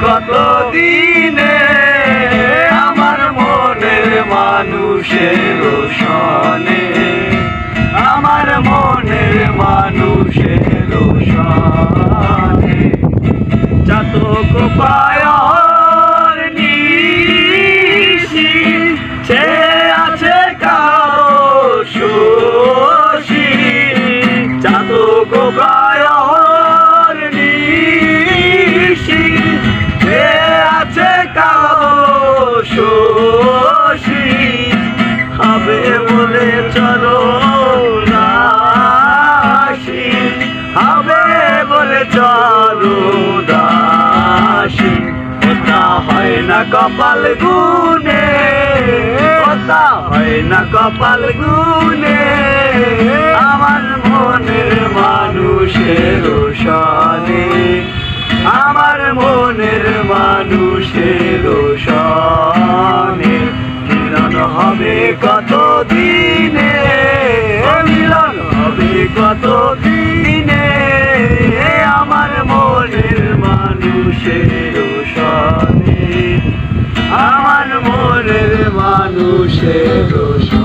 কত দিনে আমার মনের মানুষের সনে, আমার মনের মানুষের সনে। চাতক পায়র নিশি সে আছে কারো শশী, চাতক পায়র নিশি সে আছে কারো শশী। হবে বলে চলো দাসী, হবে বলে চলো দাসী। ওটা হয় না কপাল গুনে, ওটা হয় না কপাল গুনে আমার মনের মানুষের সনে, আমার মনের মানুষের সনে। মিলন হবে কত দিনে, মিলন হবে কত দিনে আমার মনের মানুষের সনে, আমার মনের মানুষের সনে।